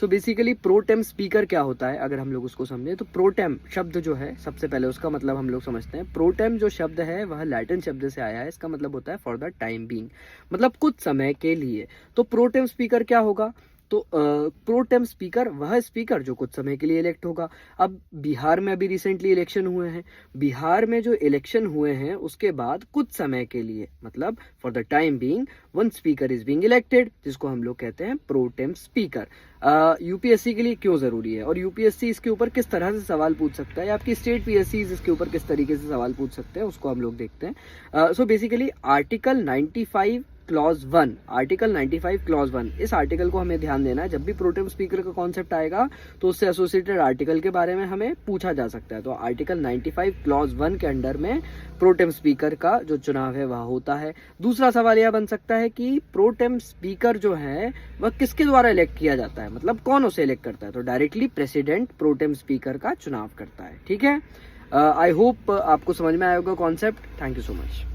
तो basically pro tem speaker क्या होता है, अगर हम लोग उसको समझें तो प्रोटेम शब्द जो है सबसे पहले उसका मतलब हम लोग समझते हैं। प्रोटेम जो शब्द है वह लैटिन शब्द से आया है, इसका मतलब होता है फॉर द टाइम बीइंग, मतलब कुछ समय के लिए। तो प्रोटेम स्पीकर क्या होगा, तो प्रोटेम स्पीकर वह स्पीकर जो कुछ समय के लिए इलेक्ट होगा। अब बिहार में अभी रिसेंटली इलेक्शन हुए हैं, बिहार में जो इलेक्शन हुए हैं उसके बाद कुछ समय के लिए, मतलब for the time being one speaker is being elected, जिसको हम लोग कहते हैं प्रोटेम स्पीकर। यूपीएससी के लिए क्यों जरूरी है और यूपीएससी इसके ऊपर किस तरह से सवाल पूछ सकता है, या आपकी स्टेट पीएससी इसके ऊपर किस तरीके से सवाल पूछ सकते हैं, उसको हम लोग देखते हैं। So basically article 95 clause 1, article 95 clause 1, इस आर्टिकल को हमें ध्यान देना है। जब भी प्रोटेम स्पीकर का कॉन्सेप्ट आएगा तो उससे एसोसिएटेड आर्टिकल के बारे में हमें पूछा जा सकता है। तो आर्टिकल 95 क्लॉज 1 के अंडर में प्रोटेम स्पीकर का जो चुनाव है वह होता है। दूसरा सवाल यह बन सकता है कि प्रोटेम स्पीकर जो है वह किसके द्वारा इलेक्ट किया जाता है, मतलब कौन उसे इलेक्ट करता है। तो डायरेक्टली प्रेसिडेंट प्रोटेम स्पीकर का चुनाव करता है। ठीक है, आई होप आपको समझ में आया होगा concept. Thank you so much.